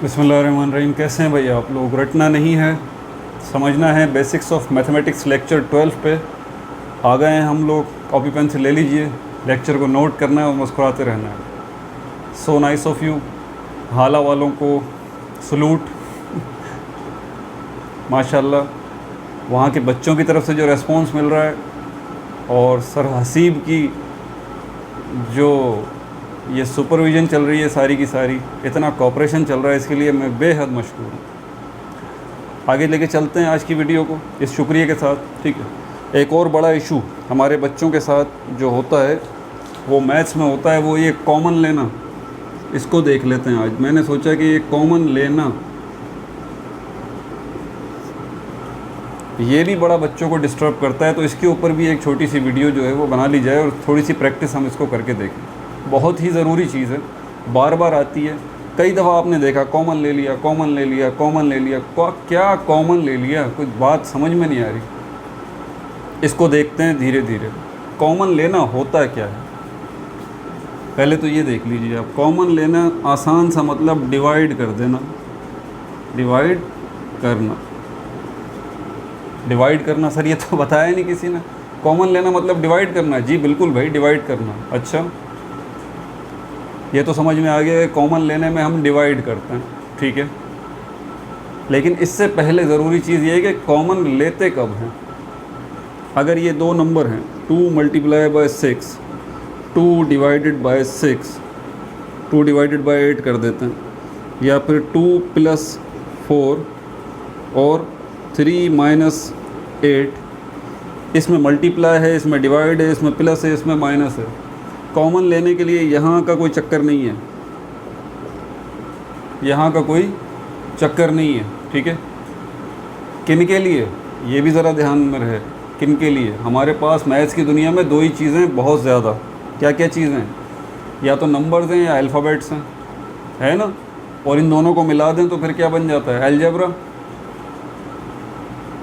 बिस्मिल्लाहिर्रहमानिर्रहीम। कैसे हैं भाई आप लोग? रटना नहीं है, समझना है। बेसिक्स ऑफ मैथमेटिक्स लेक्चर 12 पे आ गए हैं हम लोग। कॉपी पेन से ले लीजिए, लेक्चर को नोट करना है और मुस्कुराते रहना है। So nice of you. हाला वालों को सलूट, माशाल्लाह। वहाँ के बच्चों की तरफ से जो रेस्पॉन्स मिल रहा है और सर हसीब की जो ये सुपरविज़न चल रही है सारी की सारी, इतना कोऑपरेशन चल रहा है, इसके लिए मैं बेहद मशकूर हूँ। आगे लेके चलते हैं आज की वीडियो को इस शुक्रिया के साथ, ठीक है। एक और बड़ा इशू हमारे बच्चों के साथ जो होता है वो मैथ्स में होता है, वो ये कॉमन लेना। इसको देख लेते हैं आज। मैंने सोचा कि ये कॉमन लेना ये भी बड़ा बच्चों को डिस्टर्ब करता है, तो इसके ऊपर भी एक छोटी सी वीडियो जो है वो बना ली जाए और थोड़ी सी प्रैक्टिस हम इसको करके देखें। बहुत ही ज़रूरी चीज़ है, बार बार आती है। कई दफ़ा आपने देखा कॉमन ले लिया, कॉमन ले लिया, कॉमन ले लिया। क्या कॉमन ले लिया? कुछ बात समझ में नहीं आ रही। इसको देखते हैं धीरे धीरे। कॉमन लेना होता क्या है पहले तो ये देख लीजिए आप। कॉमन लेना आसान सा मतलब डिवाइड कर देना, डिवाइड करना। डिवाइड करना सर ये तो बताया नहीं किसी ने। कॉमन लेना मतलब डिवाइड करना। जी बिल्कुल भाई, डिवाइड करना। अच्छा, ये तो समझ में आ गया। कॉमन लेने में हम डिवाइड करते हैं, ठीक है। लेकिन इससे पहले ज़रूरी चीज़ ये है कि कॉमन लेते कब हैं। अगर ये दो नंबर हैं 2 × 6, 2 डिवाइडेड बाय 6, 2 डिवाइडेड बाय 8 कर देते हैं, या फिर 2 + 4 और 3 - 8। इसमें मल्टीप्लाई है, इसमें डिवाइड है, इसमें प्लस है, इसमें माइनस है। कॉमन लेने के लिए यहाँ का कोई चक्कर नहीं है, यहाँ का कोई चक्कर नहीं है, ठीक है। किन के लिए, ये भी ज़रा ध्यान में रहे। किन के लिए? हमारे पास मैथ्स की दुनिया में दो ही चीज़ें बहुत ज़्यादा। क्या क्या चीज़ें? या तो नंबर्स हैं या अल्फ़ाबेट्स हैं, है ना। और इन दोनों को मिला दें तो फिर क्या बन जाता है? अलजेब्रा।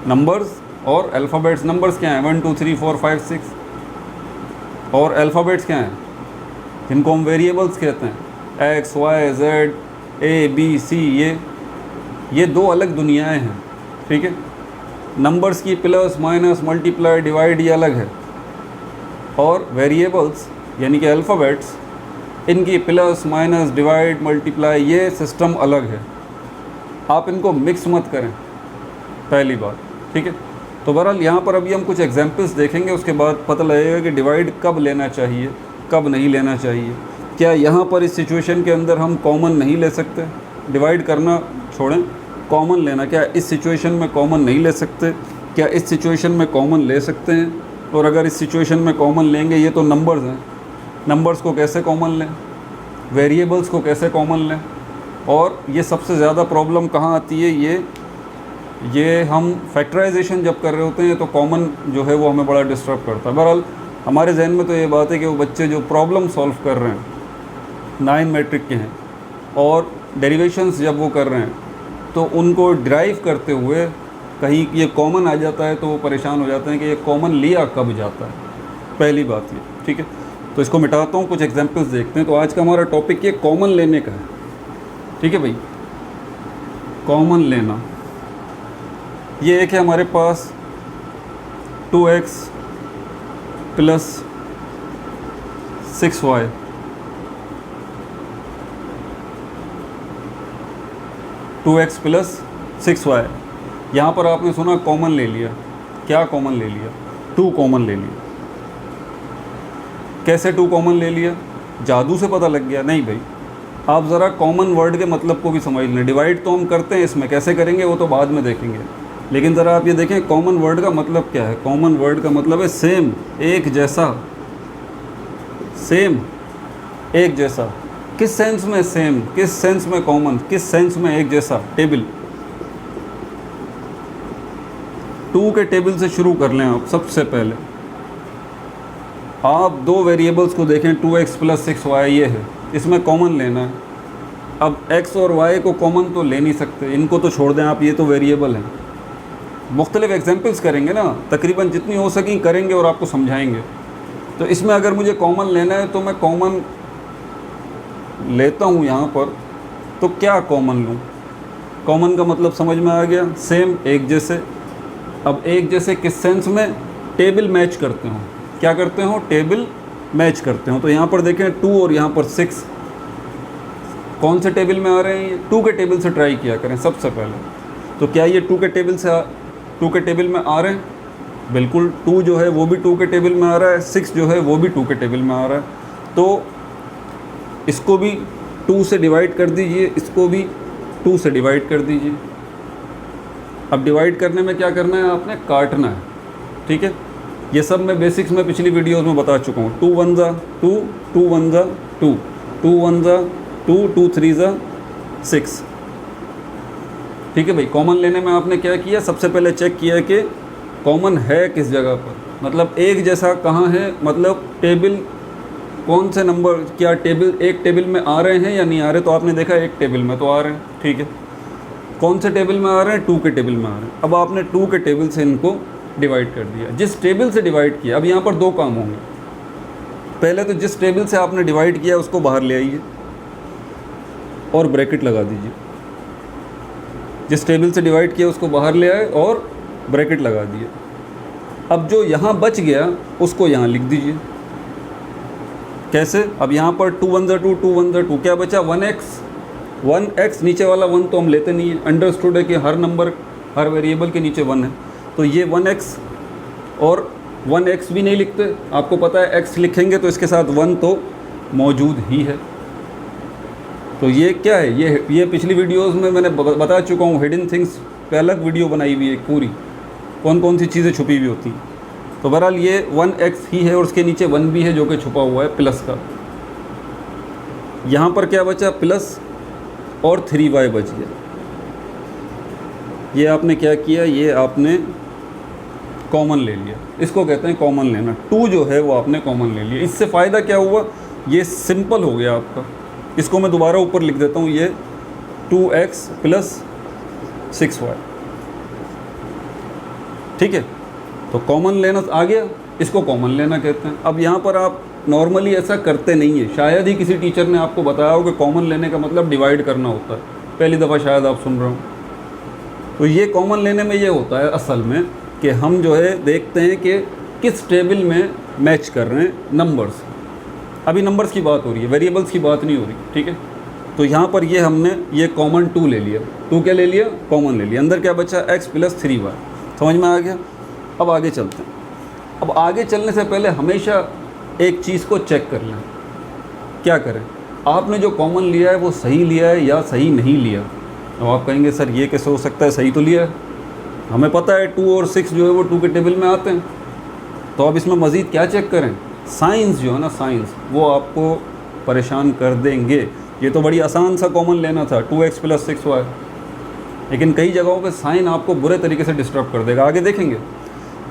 नंबर्स और अल्फ़ाबेट्स। नंबर्स क्या हैं? 1 2 3 4 5 6। और अल्फ़ाबेट्स क्या हैं? जिनको हम वेरिएबल्स कहते हैं, X Y Z A B C। ये दो अलग दुनियाएं हैं, ठीक है। नंबर्स की प्लस माइनस मल्टीप्लाई डिवाइड ये अलग है, और वेरिएबल्स यानी कि अल्फ़ाबेट्स, इनकी प्लस माइनस डिवाइड मल्टीप्लाई ये सिस्टम अलग है। आप इनको मिक्स मत करें, पहली बात, ठीक है। तो बहरहाल यहाँ पर अभी हम कुछ एग्जांपल्स देखेंगे, उसके बाद पता लगेगा कि डिवाइड कब लेना चाहिए, कब नहीं लेना चाहिए। क्या यहाँ पर इस सिचुएशन के अंदर हम कॉमन नहीं ले सकते? डिवाइड करना छोड़ें, कॉमन लेना, क्या इस सिचुएशन में कॉमन नहीं ले सकते? क्या इस सिचुएशन में कॉमन ले सकते हैं? और अगर इस सिचुएशन में कॉमन लेंगे, ये तो नंबर्स हैं, नंबर्स को कैसे कॉमन लें? वेरिएबल्स को कैसे कॉमन लें? और ये सबसे ज़्यादा प्रॉब्लम कहाँ आती है? ये हम फैक्टराइजेशन जब कर रहे होते हैं तो कॉमन जो है वो हमें बड़ा डिस्टर्ब करता है। बहरहाल हमारे जहन में तो ये बात है कि वो बच्चे जो प्रॉब्लम सॉल्व कर रहे हैं 9 मैट्रिक के हैं, और डेरिवेशंस जब वो कर रहे हैं तो उनको ड्राइव करते हुए कहीं ये कॉमन आ जाता है तो वो परेशान हो जाते हैं कि ये कॉमन लिया कब जाता है। पहली बात ये, ठीक है। तो इसको मिटाता हूँ, कुछ एग्जांपल्स देखते हैं। तो आज का हमारा टॉपिक ये कॉमन लेने का है, ठीक है भाई। कॉमन लेना ये एक है हमारे पास 2x + 6y, + 6y। यहाँ पर आपने सुना कॉमन ले लिया। क्या कॉमन ले लिया? 2 कॉमन ले लिया। कैसे 2 कॉमन ले लिया? जादू से पता लग गया? नहीं भाई, आप ज़रा कॉमन वर्ड के मतलब को भी समझ लें। डिवाइड तो हम करते हैं, इसमें कैसे करेंगे वो तो बाद में देखेंगे, लेकिन ज़रा आप ये देखें कॉमन वर्ड का मतलब क्या है। कॉमन वर्ड का मतलब है सेम, एक जैसा। सेम, एक जैसा। किस सेंस में सेम, किस सेंस में कॉमन, किस सेंस में एक जैसा? टेबल। 2 के टेबल से शुरू कर लें आप। सबसे पहले आप दो वेरिएबल्स को देखें, 2x + 6y ये है, इसमें कॉमन लेना है। अब x और y को कॉमन तो ले नहीं सकते, इनको तो छोड़ दें आप, ये तो वेरिएबल हैं। मुख्तलिफ एग्जांपल्स करेंगे ना, तकरीबन जितनी हो सकें करेंगे और आपको समझाएंगे। तो इसमें अगर मुझे कॉमन लेना है तो मैं कॉमन लेता हूँ यहाँ पर तो क्या कॉमन लूँ? कॉमन का मतलब समझ में आ गया, सेम, एक जैसे। अब एक जैसे किस सेंस में? टेबल मैच करते हो। क्या करते हो? टेबल मैच करते हो। तो यहाँ पर देखें 2 और यहाँ पर 6 कौन से टेबल में आ रहे हैं? ये 2 के टेबल से ट्राई किया करें सबसे पहले। तो क्या ये 2 के टेबल में आ रहे हैं? बिल्कुल। 2 जो है वो भी 2 के टेबल में आ रहा है, 6 जो है वो भी 2 के टेबल में आ रहा है। तो इसको भी 2 से डिवाइड कर दीजिए, इसको भी 2 से डिवाइड कर दीजिए। अब डिवाइड करने में क्या करना है? आपने काटना है, ठीक है। ये सब मैं बेसिक्स में पिछली वीडियोस में बता चुका हूँ। 2 1 ज़ा 2, 2 1 ज़ा 2, 2 1 ज़ा 2, 2 3 ज़ा 6, ठीक है भाई। कॉमन लेने में आपने क्या किया? सबसे पहले चेक किया कि कॉमन है किस जगह पर, मतलब एक जैसा कहाँ है, मतलब टेबल कौन से नंबर, क्या टेबल एक टेबल में आ रहे हैं या नहीं आ रहे। तो आपने देखा एक टेबल में तो आ रहे हैं, ठीक है। कौन से टेबल में आ रहे हैं? 2 के टेबल में आ रहे हैं। अब आपने 2 के टेबल से इनको डिवाइड कर दिया। जिस टेबल से डिवाइड किया, अब यहाँ पर 2 काम होंगे। पहले तो जिस टेबल से आपने डिवाइड किया उसको बाहर ले आइए और ब्रैकेट लगा दीजिए। जिस टेबल से डिवाइड किया उसको बाहर ले आए और ब्रैकेट लगा दिए। अब जो यहाँ बच गया उसको यहाँ लिख दीजिए। कैसे? अब यहाँ पर 2 1 ज़ा 2, 2 1 ज़ा 2, क्या बचा? 1x, नीचे वाला 1 तो हम लेते नहीं है। अंडरस्टूड है कि हर नंबर, हर वेरिएबल के नीचे 1 है। तो ये 1x और 1x भी नहीं लिखते। आपको पता है x लिखेंगे तो इसके साथ 1 तो मौजूद ही है। तो ये क्या है? ये पिछली वीडियोस में मैंने बता चुका हूँ। हिडन थिंग्स पे अलग वीडियो बनाई हुई है पूरी, कौन कौन सी चीज़ें छुपी हुई होती हैं। तो बहरहाल ये 1x ही है और उसके नीचे 1 भी है जो कि छुपा हुआ है प्लस का। यहाँ पर क्या बचा? प्लस और 3y बच गया। ये आपने क्या किया? ये आपने कॉमन ले लिया। इसको कहते हैं कॉमन लेना। 2 जो है वो आपने कॉमन ले लिया। इससे फ़ायदा क्या हुआ? ये सिंपल हो गया आपका। इसको मैं दोबारा ऊपर लिख देता हूँ, ये 2x प्लस 6y, ठीक है। तो कॉमन लेना आ गया, इसको कॉमन लेना कहते हैं। अब यहाँ पर आप नॉर्मली ऐसा करते नहीं है, शायद ही किसी टीचर ने आपको बताया हो कि कॉमन लेने का मतलब डिवाइड करना होता है। पहली दफ़ा शायद आप सुन रहे हो। तो ये कॉमन लेने में ये होता है असल में कि हम जो है देखते हैं कि किस टेबल में मैच कर रहे हैं नंबर्स। अभी नंबर्स की बात हो रही है, वेरिएबल्स की बात नहीं हो रही, ठीक है। तो यहाँ पर ये हमने ये कॉमन 2 ले लिया। 2 क्या ले लिया? कॉमन ले लिया। अंदर क्या बचा? x plus 3y। समझ में आ गया? अब आगे चलते हैं। अब आगे चलने से पहले हमेशा एक चीज़ को चेक कर लें। क्या करें? आपने जो कॉमन लिया है वो सही लिया है या सही नहीं लिया। अब आप कहेंगे सर ये कैसे हो सकता है, सही तो लिया है। हमें पता है 2 और 6 जो है वो 2 के टेबल में आते हैं। तो अब इसमें मज़ीद क्या चेक करें? साइंस जो है ना, साइंस वो आपको परेशान कर देंगे। ये तो बड़ी आसान सा कॉमन लेना था, 2x प्लस 6y, लेकिन कई जगहों पे साइन आपको बुरे तरीके से डिस्टर्ब कर देगा। आगे देखेंगे।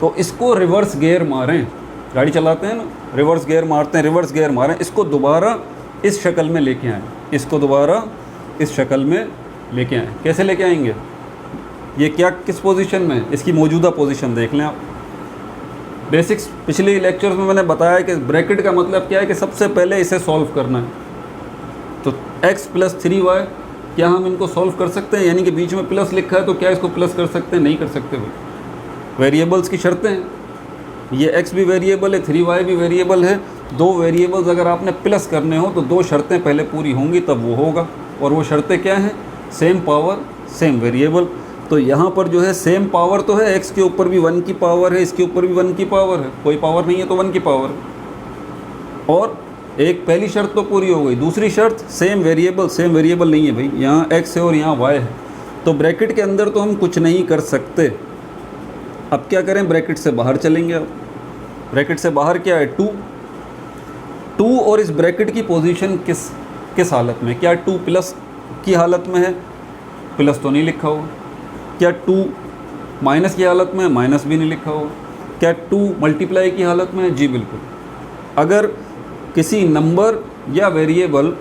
तो इसको रिवर्स गियर मारें, गाड़ी चलाते हैं ना, रिवर्स गियर मारते हैं, रिवर्स गियर मारें। इसको दोबारा इस शक्ल में लेके आएँ, इसको दोबारा इस शक्ल में लेके आएँ। कैसे लेके आएंगे? ये क्या किस पोजीशन में है? इसकी मौजूदा पोजीशन देख लें आप। बेसिक्स पिछले लेक्चर्स में मैंने बताया कि ब्रैकेट का मतलब क्या है कि सबसे पहले इसे सॉल्व करना है। तो x प्लस 3y, क्या हम इनको सॉल्व कर सकते हैं? यानी कि बीच में प्लस लिखा है तो क्या इसको प्लस कर सकते हैं? नहीं कर सकते भाई। वेरिएबल्स की शर्तें हैं, ये x भी वेरिएबल है, 3y भी वेरिएबल है। 2 वेरिएबल्स अगर आपने प्लस करने हो तो 2 शर्तें पहले पूरी होंगी तब वो होगा। और वो शर्तें क्या हैं? Same power same variable. तो यहाँ पर जो है सेम पावर तो है, x के ऊपर भी 1 की पावर है, इसके ऊपर भी 1 की पावर है। कोई पावर नहीं है तो 1 की पावर है। और एक पहली शर्त तो पूरी हो गई। दूसरी शर्त सेम वेरिएबल नहीं है भाई, यहाँ x है और यहाँ y है। तो ब्रैकेट के अंदर तो हम कुछ नहीं कर सकते। अब क्या करें? ब्रैकेट से बाहर चलेंगे। अब ब्रैकेट से बाहर क्या है? 2 और इस ब्रैकेट की पोजीशन किस हालत में? क्या 2 प्लस की हालत में है? प्लस तो नहीं लिखा हुआ। क्या 2 माइनस की हालत में है? माइनस भी नहीं लिखा हुआ। क्या 2 मल्टीप्लाई की हालत में है? जी बिल्कुल। अगर किसी नंबर या वेरिएबल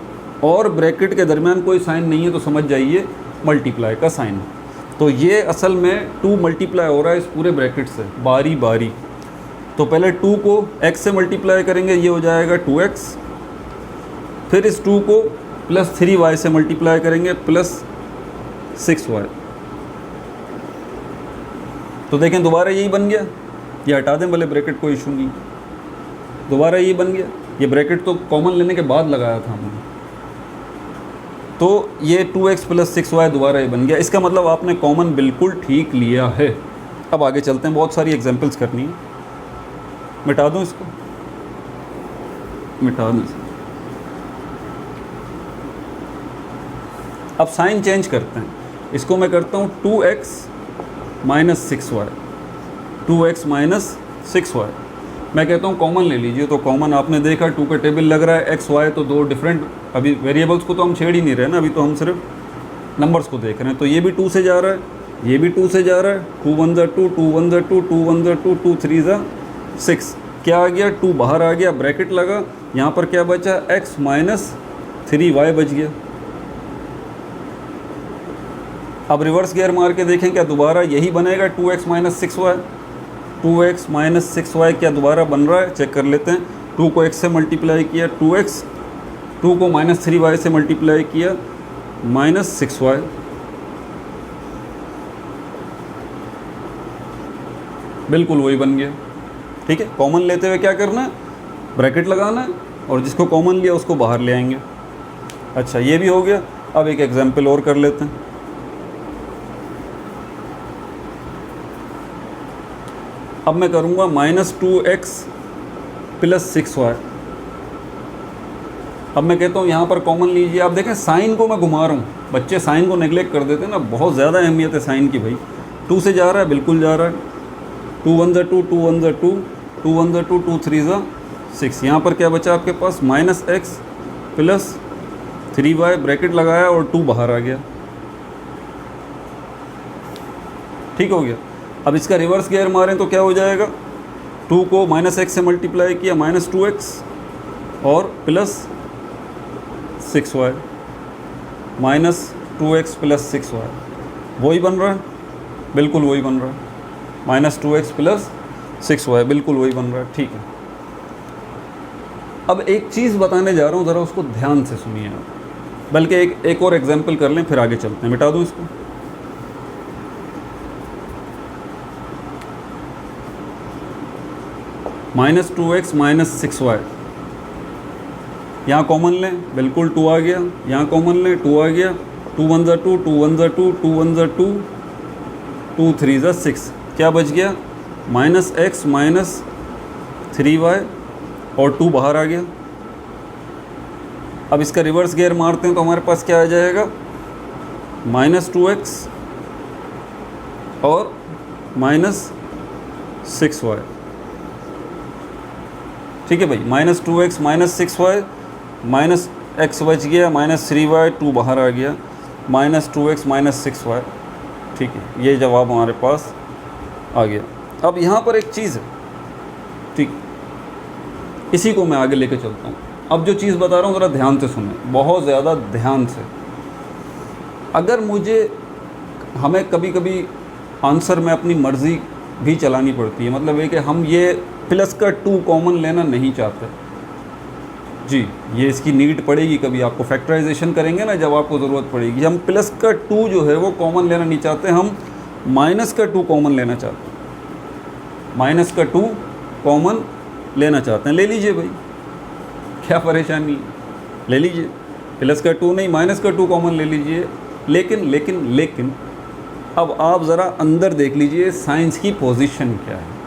और ब्रैकेट के दरमियान कोई साइन नहीं है तो समझ जाइए मल्टीप्लाई का साइन है। तो ये असल में 2 मल्टीप्लाई हो रहा है इस पूरे ब्रैकेट से बारी बारी। तो पहले 2 को x से मल्टीप्लाई करेंगे, ये हो जाएगा 2x। फिर इस 2 को प्लस 3y से मल्टीप्लाई करेंगे प्लस 6y। तो देखें दोबारा यही बन गया, ये हटा दें भले ब्रैकेट, कोई इशू नहीं, दोबारा यही बन गया। ये ब्रैकेट तो कॉमन लेने के बाद लगाया था हमने, तो ये 2x प्लस 6y दोबारा ये बन गया। इसका मतलब आपने कॉमन बिल्कुल ठीक लिया है। अब आगे चलते हैं, बहुत सारी एग्जांपल्स करनी है। मिटा दूं इसको, मिटा दूं इसको। अब साइन चेंज करते हैं, इसको मैं करता हूँ 2x minus 6y, 2x minus 6y। मैं कहता हूँ कॉमन ले लीजिए, तो कॉमन आपने देखा 2 का टेबल लग रहा है, x y तो दो डिफरेंट, अभी वेरिएबल्स को तो हम छेड़ ही नहीं रहे ना, अभी तो हम सिर्फ नंबर्स को देख रहे हैं। तो ये भी 2 से जा रहा है, ये भी 2 से जा रहा है, 2 1 ज़ा 2, 2 1 ज़ा 2, 2 1 ज़ा 2, 2 3 ज़ा 6। क्या आ गया, 2 बाहर आ गया, ब्रैकेट लगा, यहाँ पर क्या बचा, x माइनस 3y बच गया। अब रिवर्स गियर मार के देखें क्या दोबारा यही बनेगा, 2x minus 6y, 2x minus 6y क्या दोबारा बन रहा है, चेक कर लेते हैं। 2 को x से मल्टीप्लाई किया 2x, 2 को माइनस 3y से मल्टीप्लाई किया माइनस 6y। बिल्कुल वही बन गया। ठीक है, कॉमन लेते हुए क्या करना है, ब्रैकेट लगाना है, और जिसको कॉमन लिया उसको बाहर ले आएंगे। अच्छा, ये भी हो गया। अब एक एग्जाम्पल और कर लेते हैं। अब मैं करूँगा माइनस 2x प्लस 6y। अब मैं कहता हूँ यहाँ पर कॉमन लीजिए। आप देखें साइन को मैं घुमा रहा हूँ, बच्चे साइन को नेगलेक्ट कर देते हैं ना, बहुत ज़्यादा अहमियत है साइन की भाई। 2 से जा रहा है, बिल्कुल जा रहा है, 2 1 ज़ा 2, 2 1 ज़ा 2, 2 1 ज़ा 2, 2 3 ज़ा 6। यहाँ पर क्या बचा आपके पास, minus x plus 3y, bracket लगाया और 2 बाहर आ गया। ठीक हो गया। अब इसका रिवर्स गियर मारें तो क्या हो जाएगा, 2 को माइनस x से मल्टीप्लाई किया माइनस 2x और plus 6y, minus 2x plus 6y। वही बन रहा है, बिल्कुल वही बन रहा है, माइनस 2x प्लस 6y, बिल्कुल वही बन रहा है। ठीक है। अब एक चीज़ बताने जा रहा हूँ, ज़रा उसको ध्यान से सुनिए आप, बल्कि एक और एग्जाम्पल कर लें फिर आगे चलते हैं। मिटा दूँ इसको। माइनस 2x माइनस 6y, यहाँ कॉमन लें, बिल्कुल 2 आ गया, यहाँ कॉमन लें, 2 आ गया, 2 1 ज़ा 2, 2 1 ज़ा 2, 2 1 ज़ा 2, 2 3 ज़ा 6। क्या बच गया, माइनस x माइनस 3y और 2 बाहर आ गया। अब इसका रिवर्स गियर मारते हैं तो हमारे पास क्या आ जाएगा, माइनस 2x और माइनस 6y। ठीक है भाई, minus 2x minus 6y, minus x बच गया, माइनस 3y, 2 बाहर आ गया, माइनस 2x माइनस 6y। ठीक है, ये जवाब हमारे पास आ गया। अब यहाँ पर एक चीज़ है, ठीक, इसी को मैं आगे लेके चलता हूँ। अब जो चीज़ बता रहा हूँ ज़रा ध्यान से सुनें, बहुत ज़्यादा ध्यान से। अगर हमें कभी कभी आंसर में अपनी मर्ज़ी भी चलानी पड़ती है, मतलब ये कि हम ये प्लस का 2 कॉमन लेना नहीं चाहते जी, ये इसकी नीड पड़ेगी कभी, आपको फैक्टराइजेशन करेंगे ना जब आपको ज़रूरत पड़ेगी। हम प्लस का 2 जो है वो कॉमन लेना नहीं चाहते, हम माइनस का 2 कॉमन लेना चाहते हैं, माइनस का 2 कॉमन लेना चाहते हैं। ले लीजिए भाई, क्या परेशानी है, ले लीजिए, प्लस का 2 नहीं माइनस का 2 कॉमन ले लीजिए। लेकिन अब आप ज़रा अंदर देख लीजिए साइंस की पोजीशन क्या है।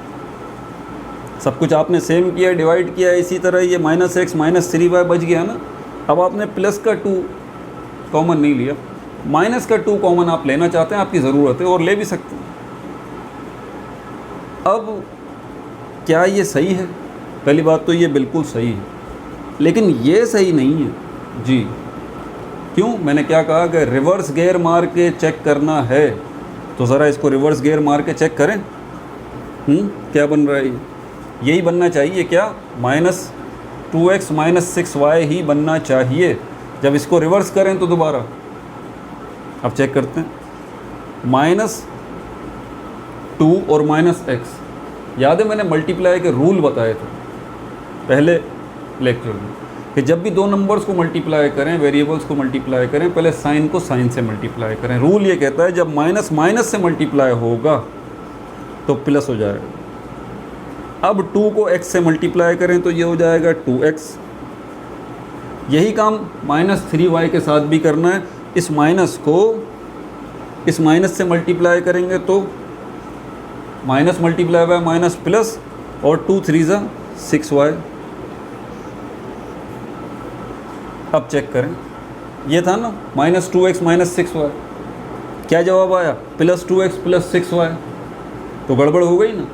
सब कुछ आपने सेम किया, डिवाइड किया, इसी तरह ये माइनस x माइनस 3y बच गया ना। अब आपने प्लस का 2 कॉमन नहीं लिया, माइनस का 2 कॉमन आप लेना चाहते हैं, आपकी ज़रूरत है और ले भी सकते हैं। अब क्या ये सही है? पहली बात तो ये बिल्कुल सही है, लेकिन ये सही नहीं है जी। क्यों? मैंने क्या कहा कि रिवर्स गियर मार के चेक करना है, तो ज़रा इसको रिवर्स गियर मार के चेक करें। क्या बन रहा है ये? यही बनना चाहिए क्या? माइनस 2x माइनस 6y ही बनना चाहिए। जब इसको रिवर्स करें तो दोबारा अब चेक करते हैं, माइनस 2 और माइनस x। याद है मैंने मल्टीप्लाई के रूल बताए थे पहले लेक्चर में। कि जब भी दो नंबर्स को मल्टीप्लाई करें, वेरिएबल्स को मल्टीप्लाई करें, पहले साइन को साइन से मल्टीप्लाई करें। रूल ये कहता है जब माइनस माइनस से मल्टीप्लाई होगा तो प्लस हो जाएगा। अब 2 को x से मल्टीप्लाई करें तो ये हो जाएगा 2x। यही काम -3y के साथ भी करना है। इस माइनस को इस माइनस से मल्टीप्लाई करेंगे तो minus multiply by minus plus, और 2 3 ज़ा 6y। अब चेक करें, ये था ना -2x -6y, क्या जवाब आया? +2x + 6y। तो गड़बड़ हो गई ना।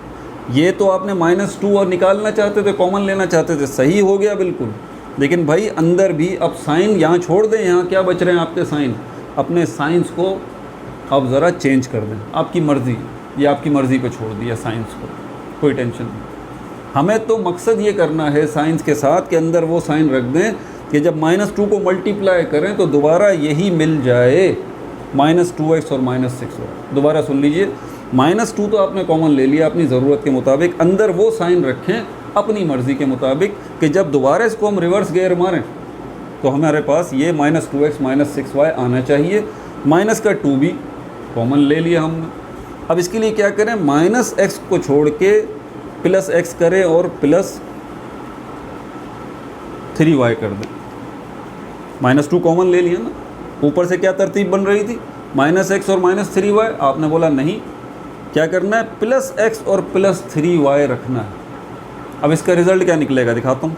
ये तो आपने -2 और निकालना चाहते थे, कॉमन लेना चाहते थे, सही हो गया बिल्कुल। लेकिन भाई अंदर भी अब साइन यहाँ छोड़ दें, यहाँ क्या बच रहे हैं आपके साइन, अपने साइंस को अब ज़रा चेंज कर दें, आपकी मर्ज़ी, ये आपकी मर्ज़ी पे छोड़ दिया साइंस को, कोई टेंशन नहीं। हमें तो मकसद ये करना है साइंस के साथ कि अंदर वो साइन रख दें कि जब -2 को मल्टीप्लाई करें तो दोबारा यही मिल जाए, -2x और -6y। दोबारा सुन लीजिए, -2 तो आपने कॉमन ले लिया अपनी ज़रूरत के मुताबिक, अंदर वो साइन रखें अपनी मर्ज़ी के मुताबिक कि जब दोबारा इसको हम रिवर्स गेयर मारें तो हमारे पास ये -2x -6y आना चाहिए। माइनस का 2 भी कॉमन ले लिया हमने। अब इसके लिए क्या करें, -x को छोड़ के +x करें और +3y कर दें। -2 कॉमन ले लिया ना, ऊपर से क्या तरतीब बन रही थी, -x और -3y। आपने बोला नहीं, क्या करना है, +x और +3y रखना है। अब इसका रिजल्ट क्या निकलेगा दिखाता हूँ।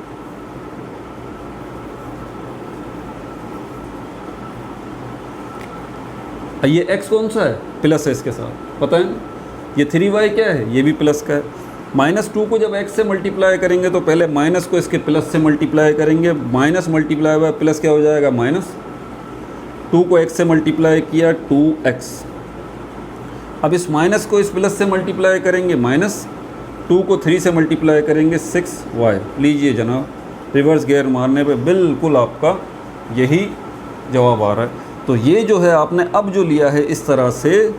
ये x कौन सा है, प्लस है इसके साथ, पता है ना। ये 3y क्या है, ये भी प्लस का है। -2 को जब x से मल्टीप्लाई करेंगे तो पहले माइनस को इसके प्लस से मल्टीप्लाई करेंगे, माइनस मल्टीप्लाई बाय प्लस क्या हो जाएगा, -2 को x से मल्टीप्लाई किया 2x। अब इस माइनस को इस प्लस से मल्टीप्लाई करेंगे, -2 को 3 से मल्टीप्लाई करेंगे 6y। लीजिए जनाब, रिवर्स गियर मारने पे बिल्कुल आपका यही जवाब आ रहा है। तो ये जो है आपने अब जो लिया है इस तरह से,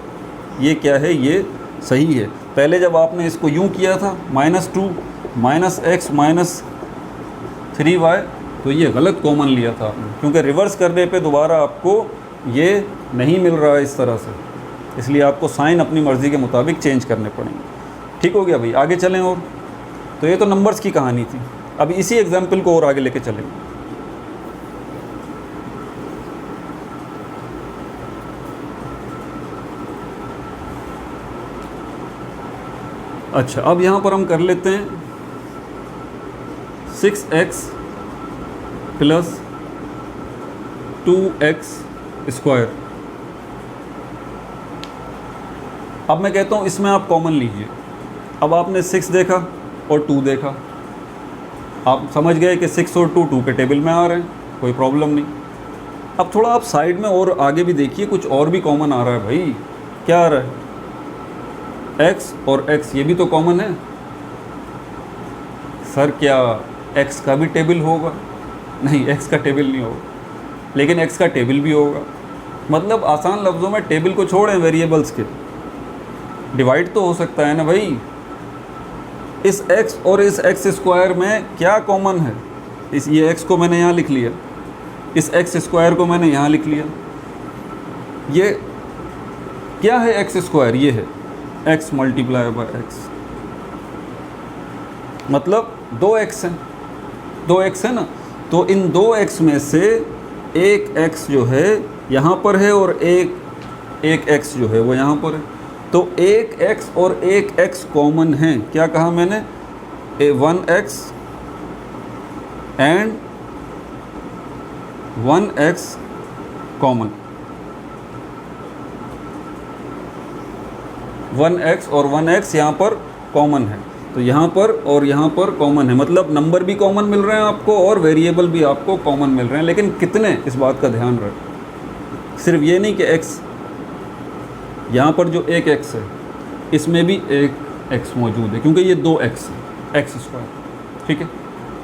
ये क्या है, ये सही है। पहले जब आपने इसको यूँ किया था -2 -x -3y, तो ये गलत कॉमन लिया था आपने, क्योंकि रिवर्स करने पे दोबारा आपको ये नहीं मिल रहा है इस तरह से, इसलिए आपको साइन अपनी मर्ज़ी के मुताबिक चेंज करने पड़ेंगे। ठीक हो गया भाई, आगे चलें। और तो ये तो नंबर्स की कहानी थी। अब इसी एग्जाम्पल को और आगे लेके चलेंगे। अच्छा, अब यहाँ पर हम कर लेते हैं 6x + 2x²। अब मैं कहता हूँ इसमें आप कॉमन लीजिए। अब आपने 6 देखा और 2 देखा, आप समझ गए कि 6 और 2 के टेबल में आ रहे हैं, कोई प्रॉब्लम नहीं। अब थोड़ा आप साइड में और आगे भी देखिए, कुछ और भी कॉमन आ रहा है भाई। क्या आ रहा है, x और x, ये भी तो कॉमन है। सर क्या x का भी टेबल होगा? नहीं, x का टेबल नहीं होगा, लेकिन x का टेबल भी होगा। मतलब आसान लफ्ज़ों में टेबल को छोड़ें, वेरिएबल्स के डिवाइड तो हो सकता है ना भाई। इस x और इस x² में क्या कॉमन है? ये x को मैंने यहाँ लिख लिया, इस x² को मैंने यहाँ लिख लिया। ये क्या है x²? ये है x × x, मतलब 2x है, 2x है ना। तो इन 2x में से एक x जो है यहाँ पर है और एक x जो है वो यहाँ पर है। तो एक x और एक x कॉमन है। क्या कहा मैंने, 1x and 1x common, 1x और 1x यहाँ पर कॉमन है। तो यहाँ पर और यहाँ पर कॉमन है, मतलब नंबर भी कॉमन मिल रहे हैं आपको और वेरिएबल भी आपको कॉमन मिल रहे हैं। लेकिन कितने, इस बात का ध्यान रखें। सिर्फ ये नहीं कि x, यहाँ पर जो एक x है इसमें भी एक x मौजूद है, क्योंकि ये 2x है, x²। ठीक है।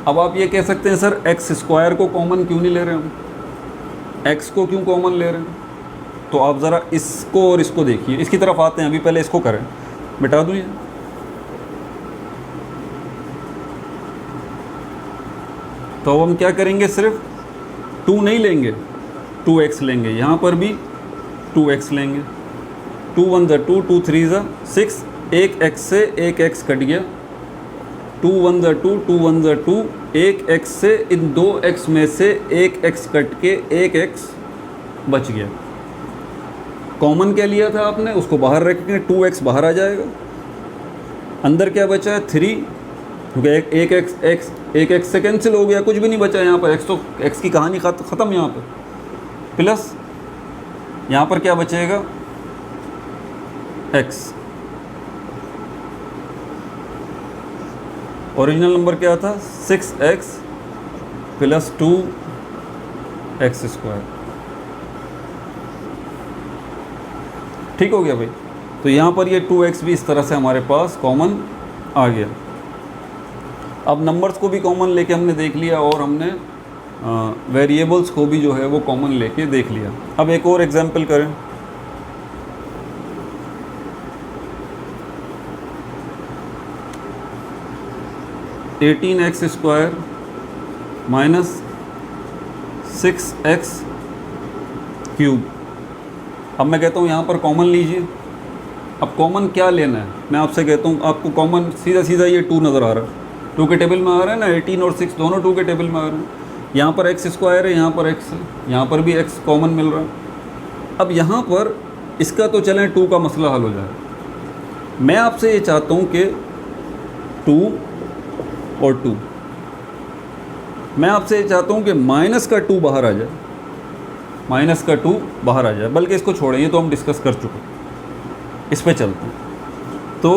अब आप ये कह सकते हैं सर x² को कॉमन क्यों नहीं ले रहे हम, x को क्यों कॉमन ले रहे हैं? तो आप ज़रा इसको और इसको देखिए, इसकी तरफ आते हैं। अभी पहले इसको करें, मिटा दूँ ये। तो हम क्या करेंगे, सिर्फ 2 नहीं लेंगे, 2x लेंगे, यहाँ पर भी 2x लेंगे, 2 1 ज़ा 2, 2 3 ज़ा 6, एक x से एक x कट गया, 2 1 ज़ा 2, 2 1 ज़ा 2, एक x से इन 2x में से एक x कट के एक x बच गया। कॉमन क्या लिया था आपने, उसको बाहर रखेंगे, 2x बाहर आ जाएगा, अंदर क्या बचा है 3, क्योंकि एक x से कैंसिल हो गया, कुछ भी नहीं बचा यहाँ पर, x तो x की कहानी ख़त्म यहाँ पर, प्लस यहाँ पर क्या बचेगा x। ओरिजिनल नंबर क्या था 6x प्लस 2x स्क्वायर। ठीक हो गया भाई। तो यहाँ पर ये 2x भी इस तरह से हमारे पास कॉमन आ गया। अब नंबर्स को भी कॉमन लेके हमने देख लिया और हमने वेरिएबल्स को भी जो है वो कॉमन लेके देख लिया। अब एक और एग्जांपल करें। (18x square minus 6x cube. अब मैं कहता हूँ यहाँ पर कॉमन लीजिए। अब कॉमन क्या लेना है, मैं आपसे कहता हूँ, आपको कॉमन सीधा सीधा ये 2 नज़र आ रहा है, 2 के टेबल में आ रहा है ना, 18 और 6 दोनों 2 के टेबल में आ रहे हैं। यहाँ पर x स्क्वायर है, यहाँ पर x है, यहाँ पर भी x कॉमन मिल रहा है। अब यहाँ पर इसका तो चलें 2 का मसला हल हो जाए। मैं आपसे ये चाहता हूँ कि 2 और 2, मैं आपसे ये चाहता हूँ कि माइनस का 2 बाहर आ जाए, माइनस का 2 बाहर आ जाए। बल्कि इसको छोड़ें, ये तो हम डिस्कस कर चुके, इस पे चलते हैं। तो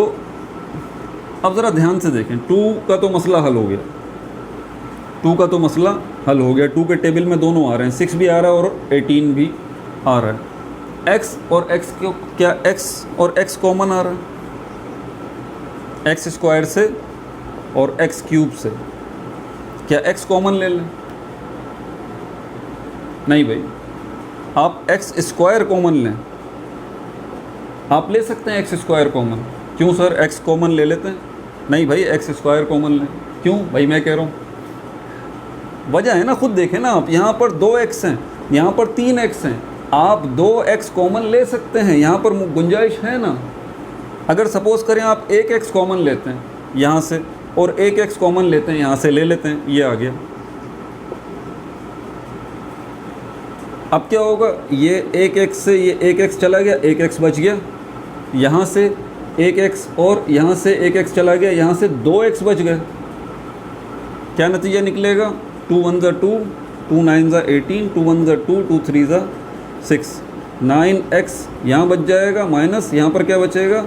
अब ज़रा ध्यान से देखें, 2 का तो मसला हल हो गया, 2 का तो मसला हल हो गया। 2 के टेबल में दोनों आ रहे हैं, 6 भी आ रहा है और 18 भी आ रहा है। x और x क्यों, क्या x और x कॉमन आ रहा है, x स्क्वायर से और x क्यूब से, क्या x कॉमन ले लें? नहीं भाई, आप x स्क्वायर कॉमन लें, आप ले सकते हैं x स्क्वायर कॉमन। क्यों सर, x कॉमन ले लेते हैं? नहीं भाई, x स्क्वायर कॉमन लें। क्यों भाई, मैं कह रहा हूँ वजह है ना, खुद देखें ना आप, यहाँ पर 2x हैं, यहाँ पर 3x हैं, आप 2x कॉमन ले सकते हैं, यहाँ पर गुंजाइश है ना। अगर सपोज़ करें आप 1x कॉमन लेते हैं यहाँ से और 1x कॉमन लेते हैं यहाँ से, ले लेते हैं, ये आ गया। अब क्या होगा, ये 1x से ये 1x चला गया, 1x बच गया, यहाँ से 1x और यहाँ से 1x चला गया, यहाँ से 2x बच गए। क्या नतीजा निकलेगा, 2 1 ज़ा 2, 2 9 ज़ा 18, 2 1 ज़ा 2, 2 3 ज़ा 6, 9x यहाँ बच जाएगा, माइनस यहाँ पर क्या बचेगा,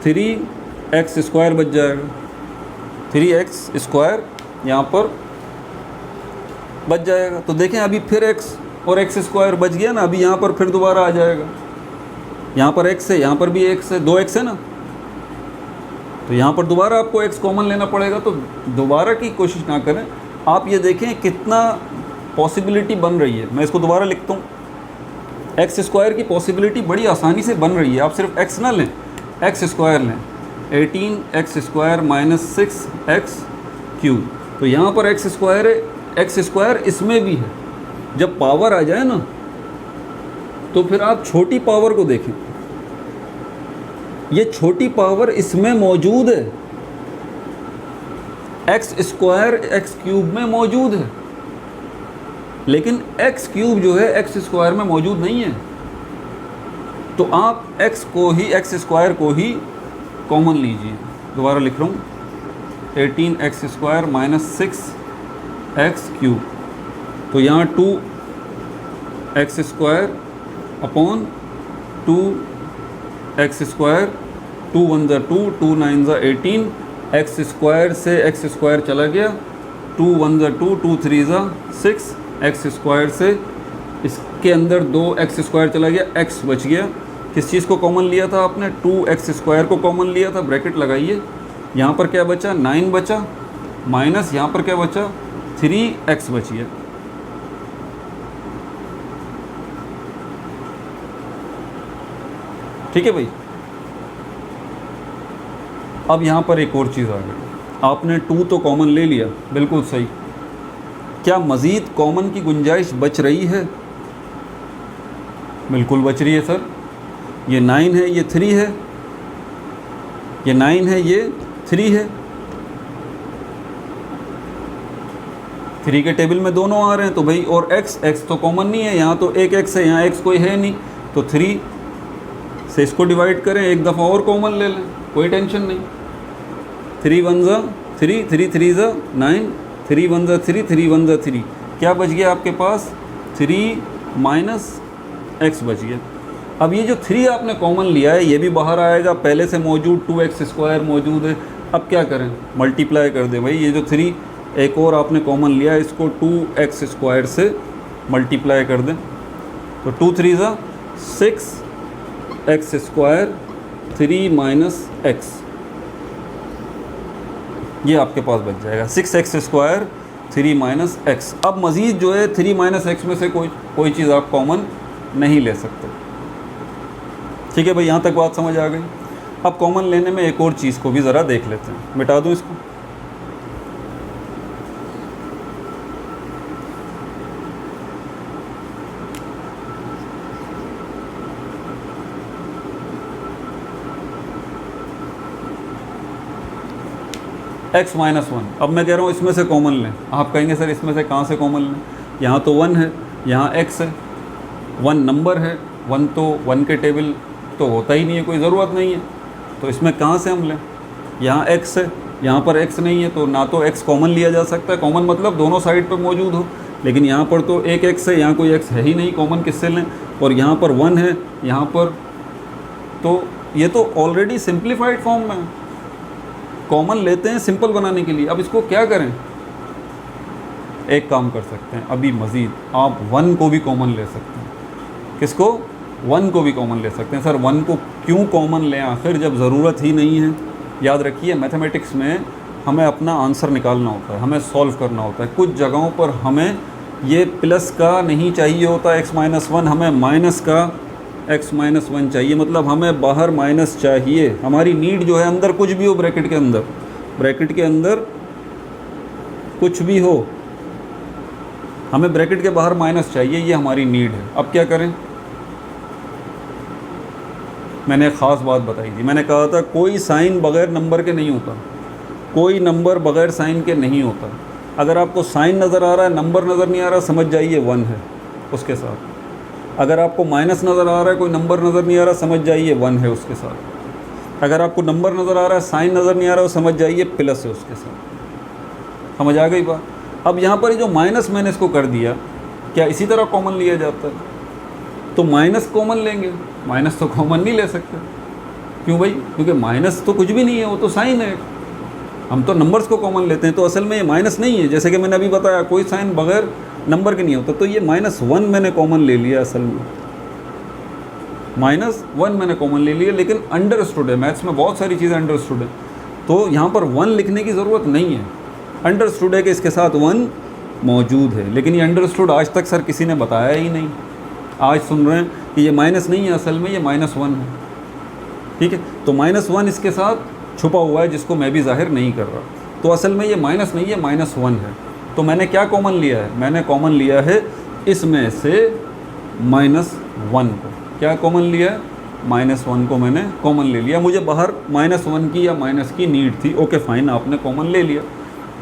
3x स्क्वायर बच जाएगा, 3x स्क्वायर यहाँ पर बच जाएगा। तो देखें अभी फिर x और x स्क्वायर बच गया ना, अभी यहाँ पर फिर दोबारा आ जाएगा, यहाँ पर x है, यहाँ पर भी x है, 2x है ना, तो यहाँ पर दोबारा आपको x कॉमन लेना पड़ेगा। तो दोबारा की कोशिश ना करें, आप ये देखें कितना पॉसिबिलिटी बन रही है। मैं इसको दोबारा लिखता हूँ, एक्स स्क्वायर की पॉसिबिलिटी बड़ी आसानी से बन रही है। आप सिर्फ x ना लें, एक्स स्क्वायर लें, 18x square minus 6x cube. तो यहाँ पर x स्क्वायर है, एक्स स्क्वायर इसमें भी है। जब पावर आ जाए ना, तो फिर आप छोटी पावर को देखें, ये छोटी पावर इसमें मौजूद है, एक्स स्क्वायर एक्स क्यूब में मौजूद है, लेकिन एक्स क्यूब जो है एक्स स्क्वायर में मौजूद नहीं है। तो आप एक्स को ही, एक्स स्क्वायर को ही कॉमन लीजिए। दोबारा लिख रहा हूँ, 18x square minus 6x cube. तो यहाँ 2x square upon 2x square, 2 1 ज़ा 2, 2 9 ज़ा 18, एक्स स्क्वायर से एक्स स्क्वायर चला गया, 2 1 ज़ा 2, 2 3 ज़ा 6, एक्स स्क्वायर से इसके अंदर 2x स्क्वायर चला गया, x बच गया। किस चीज़ को कॉमन लिया था आपने, 2x स्क्वायर को कॉमन लिया था, ब्रैकेट लगाइए। यहाँ पर क्या बचा, 9 बचा, माइनस यहाँ पर क्या बचा, 3x बच गया। ठीक है भाई। अब यहाँ पर एक और चीज़ आ गई, आपने 2 तो कॉमन ले लिया, बिल्कुल सही, क्या मज़ीद कॉमन की गुंजाइश बच रही है? बिल्कुल बच रही है सर। ये 9 है, ये 3 है, ये 9 है, ये 3 है। 3 के टेबल में दोनों आ रहे हैं तो भाई, और x तो कॉमन नहीं है, यहाँ तो एक x है, यहाँ x कोई है नहीं, तो 3 से इसको डिवाइड करें, एक दफ़ा और कॉमन ले लें, कोई टेंशन नहीं। 3 1 ज़ा 3, 3 3 ज़ा 9, 3 1 ज़ा 3, 3 1 ज़ा 3, क्या बच गया आपके पास? 3 माइनस x बच गया। अब ये जो 3 आपने कॉमन लिया है ये भी बाहर आएगा, पहले से मौजूद 2x² मौजूद है। अब क्या करें? मल्टीप्लाई कर दें भाई, ये जो 3 एक और आपने कॉमन लिया है इसको 2x² से मल्टीप्लाई कर दें, तो 2 3 ज़ा 6x², 3 माइनस x, ये आपके पास बच जाएगा 6x², 3 माइनस x। अब मज़ीद जो है 3 माइनस x में से कोई चीज़ आप कॉमन नहीं ले सकते। ठीक है भाई, यहाँ तक बात समझ आ गई। अब कॉमन लेने में एक और चीज़ को भी ज़रा देख लेते हैं, मिटा दूँ इसको। x माइनस 1, अब मैं कह रहा हूँ इसमें से कॉमन लें। आप कहेंगे सर इसमें से कहाँ से कॉमन लें? यहाँ तो 1 है, यहाँ x है, 1 नंबर है, 1 तो 1 के टेबल तो होता ही नहीं है, कोई ज़रूरत नहीं है, तो इसमें कहाँ से हम लें? यहाँ x है, यहाँ पर x नहीं है, तो ना तो x कॉमन लिया जा सकता है, कॉमन मतलब दोनों साइड पर मौजूद हो, लेकिन यहाँ पर तो एक x है, यहाँ कोई x है ही नहीं, कॉमन किससे लें? और यहाँ पर 1 है, यहाँ पर, तो ये तो ऑलरेडी सिंप्लीफाइड फॉर्म में है। कॉमन लेते हैं सिंपल बनाने के लिए। अब इसको क्या करें? एक काम कर सकते हैं, अभी मज़ीद आप 1 को भी कॉमन ले सकते हैं। किसको? 1 को भी कॉमन ले सकते हैं। सर 1 को क्यों कॉमन लें आखिर, जब ज़रूरत ही नहीं है? याद रखिए मैथमेटिक्स में हमें अपना आंसर निकालना होता है, हमें सॉल्व करना होता है। कुछ जगहों पर हमें ये प्लस का नहीं चाहिए होता x माइनस 1, हमें माइनस का x माइनस 1 चाहिए, मतलब हमें बाहर माइनस चाहिए। हमारी नीड जो है, अंदर कुछ भी हो, ब्रैकेट के अंदर कुछ भी हो, हमें ब्रैकेट के बाहर माइनस चाहिए, ये हमारी नीड है। अब क्या करें? मैंने एक ख़ास बात बताई थी, मैंने कहा था कोई साइन बग़ैर नंबर के नहीं होता, कोई नंबर बग़ैर साइन के नहीं होता। अगर आपको साइन नज़र आ रहा है, नंबर नज़र नहीं आ रहा, समझ जाइए 1 है उसके साथ। अगर आपको माइनस नज़र आ रहा है, कोई नंबर नज़र नहीं आ रहा, समझ जाइए 1 है उसके साथ। अगर आपको नंबर नज़र आ रहा है, साइन नज़र नहीं आ रहा, समझ जाइए प्लस है उसके साथ। समझ आ गई बात? अब यहाँ पर जो माइनस मैंने इसको कर दिया, क्या इसी तरह कॉमन लिया जाता है? तो माइनस कॉमन लेंगे, माइनस तो कॉमन नहीं ले सकते। क्यों भाई? क्योंकि माइनस तो कुछ भी नहीं है, वो तो साइन है। हम तो नंबर्स को कॉमन लेते हैं, तो असल में ये माइनस नहीं है। जैसे कि मैंने अभी बताया, कोई साइन बग़ैर नंबर के नहीं होता, तो ये -1 मैंने कॉमन ले लिया। असल में -1 मैंने कॉमन ले लिया, लेकिन अंडरस्टूड है। मैथ्स में बहुत सारी चीज़ें अंडरस्टूड है, तो यहाँ पर 1 लिखने की ज़रूरत नहीं है। अंडरस्टूड है कि इसके साथ 1 मौजूद है, लेकिन ये अंडरस्टूड आज तक सर किसी ने बताया ही नहीं। आज सुन रहे हैं कि ये माइनस नहीं है, असल में ये -1 है। ठीक है, तो -1 इसके साथ छुपा हुआ है, जिसको मैं भी जाहिर नहीं कर रहा। तो असल में ये माइनस नहीं है, -1 है। तो मैंने क्या कॉमन लिया है? मैंने कॉमन लिया है इसमें से -1 को। क्या कॉमन लिया है? -1 को मैंने कॉमन ले लिया। मुझे बाहर -1 की या माइनस की नीड थी, ओके फाइन, आपने कॉमन ले लिया।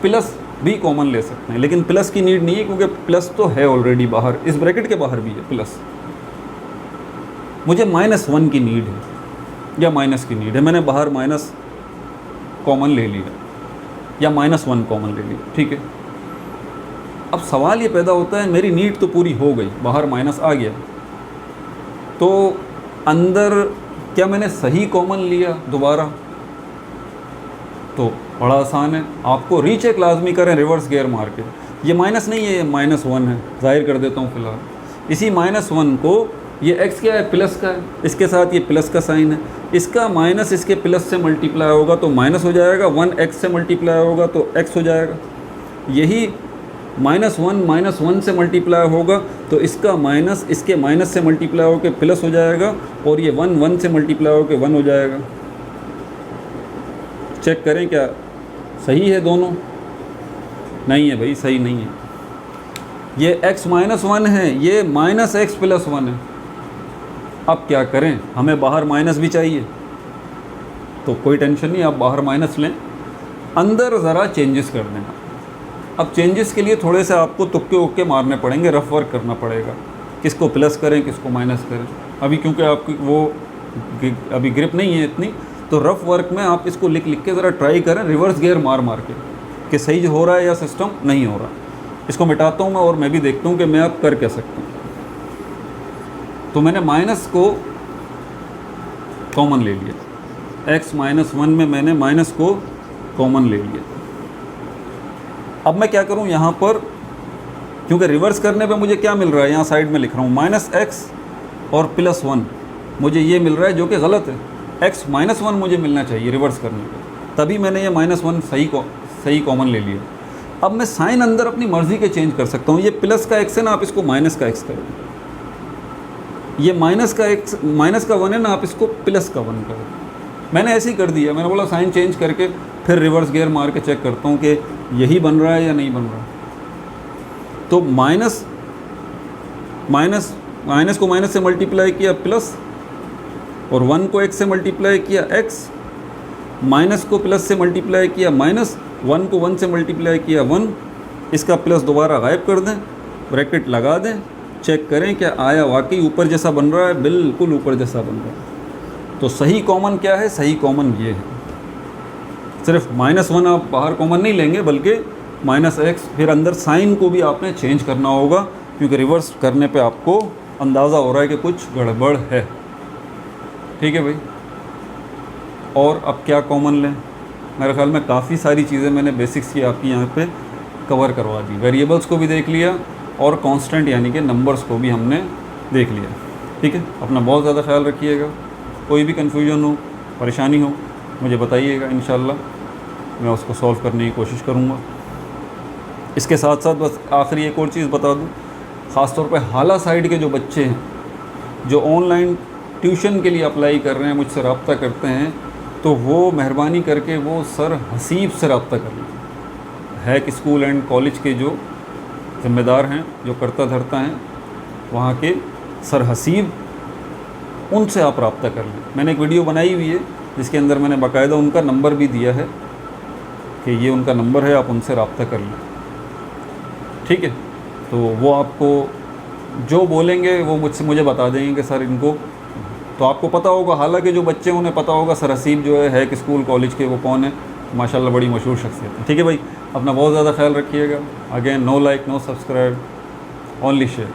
प्लस भी कॉमन ले सकते हैं, लेकिन प्लस की नीड नहीं है, क्योंकि प्लस तो है ऑलरेडी बाहर, इस ब्रैकेट के बाहर भी है प्लस। मुझे -1 की नीड है या माइनस की नीड है, मैंने बाहर माइनस कॉमन ले लिया या -1 कॉमन ले लिया। ठीक है, अब सवाल ये पैदा होता है, मेरी नीड तो पूरी हो गई, बाहर माइनस आ गया, तो अंदर क्या मैंने सही कॉमन लिया दोबारा? तो बड़ा आसान है, आपको रीचेक लाजमी करें रिवर्स गियर मार के। ये माइनस नहीं है, ये -1 है, जाहिर कर देता हूँ फ़िलहाल। इसी -1 को, ये x क्या है? प्लस का है, इसके साथ ये प्लस का साइन है, इसका माइनस इसके प्लस से मल्टीप्लाई होगा तो माइनस हो जाएगा, 1x से मल्टीप्लाई होगा तो x हो जाएगा। यही -1 से मल्टीप्लाई होगा तो इसका माइनस इसके माइनस से मल्टीप्लाई होकर प्लस हो जाएगा, और ये 1 से मल्टीप्लाई होकर 1 हो जाएगा। चेक करें क्या सही है दोनों? नहीं है भाई, सही नहीं है। ये x माइनस 1 है, ये माइनस एक्स प्लस 1 है। अब क्या करें, हमें बाहर माइनस भी चाहिए, तो कोई टेंशन नहीं, आप बाहर माइनस लें, अंदर ज़रा चेंजेस कर देना। अब चेंजेस के लिए थोड़े से आपको तुक्के उक्के मारने पड़ेंगे, रफ वर्क करना पड़ेगा, किसको प्लस करें किसको माइनस करें। अभी क्योंकि आपकी वो अभी ग्रिप नहीं है इतनी, तो रफ वर्क में आप इसको लिख लिख के ज़रा ट्राई करें, रिवर्स गियर मार मार के, कि सही हो रहा है या सिस्टम नहीं हो रहा। इसको मिटाता हूँ मैं और मैं भी देखता हूँ कि मैं अब कर क्या सकता हूँ। तो मैंने माइनस को कॉमन ले लिया, x माइनस 1 में मैंने माइनस को कॉमन ले लिया। अब मैं क्या करूं, यहाँ पर क्योंकि रिवर्स करने पे मुझे क्या मिल रहा है, यहाँ साइड में लिख रहा हूँ माइनस एक्स और प्लस 1, मुझे ये मिल रहा है जो कि गलत है। x माइनस 1 मुझे मिलना चाहिए रिवर्स करने पे, तभी मैंने ये माइनस 1 सही कॉमन ले लिया। अब मैं साइन अंदर अपनी मर्ज़ी के चेंज कर सकता हूँ। ये प्लस का x है ना, आप इसको माइनस का x करें। ये माइनस का 1 है ना, आप इसको प्लस का 1 करें। मैंने ऐसे ही कर दिया, मैंने बोला साइन चेंज करके फिर रिवर्स गियर मार के चेक करता हूँ कि यही बन रहा है या नहीं बन रहा। तो माइनस को माइनस से मल्टीप्लाई किया प्लस, और 1 को x से मल्टीप्लाई किया x, माइनस को प्लस से मल्टीप्लाई किया माइनस, 1 को 1 से मल्टीप्लाई किया 1, इसका प्लस दोबारा गायब कर दें, ब्रैकेट लगा दें, चेक करें क्या आया, वाकई ऊपर जैसा बन रहा है, बिल्कुल ऊपर जैसा बन रहा है। तो सही कॉमन क्या है, सही कॉमन ये है। सिर्फ माइनस 1 आप बाहर कॉमन नहीं लेंगे, बल्कि माइनस एक्स, फिर अंदर साइन को भी आपने चेंज करना होगा, क्योंकि रिवर्स करने पे आपको अंदाज़ा हो रहा है कि कुछ गड़बड़ है। ठीक है भाई। और अब क्या कॉमन लें, मेरे ख्याल में काफ़ी सारी चीज़ें मैंने बेसिक्स की आपकी यहाँ पे कवर करवा दी। वेरिएबल्स को भी देख लिया और कांस्टेंट यानी कि नंबर्स को भी हमने देख लिया। ठीक है, अपना बहुत ज़्यादा ख्याल रखिएगा। कोई भी कन्फ्यूजन हो, परेशानी हो, मुझे बताइएगा, इंशाल्लाह मैं उसको सॉल्व करने की कोशिश करूँगा। इसके साथ साथ बस आखिरी एक और चीज़ बता दूँ, ख़ास तौर पे हाला साइड के जो बच्चे हैं जो ऑनलाइन ट्यूशन के लिए अप्लाई कर रहे हैं, मुझसे रब्ता करते हैं, तो वो मेहरबानी करके वो सर हसीब से रब्ता कर लें। हैक स्कूल एंड कॉलेज के जो ज़िम्मेदार हैं, जो करता धरता हैं, वहाँ के सर हसीब, उनसे आप रब्ता कर लें। मैंने एक वीडियो बनाई हुई है जिसके अंदर मैंने बाकायदा उनका नंबर भी दिया है कि ये उनका नंबर है, आप उनसे रब्ता कर लें। ठीक है, तो वो आपको जो बोलेंगे वो मुझे बता देंगे कि सर इनको, तो आपको पता होगा, हालांकि जो बच्चे उन्हें पता होगा सर हसीब जो है कि स्कूल कॉलेज के वो कौन है, माशाल्लाह बड़ी मशहूर शख्सियत है। ठीक है भाई, अपना बहुत ज़्यादा ख्याल रखिएगा। Again no like no subscribe, only share.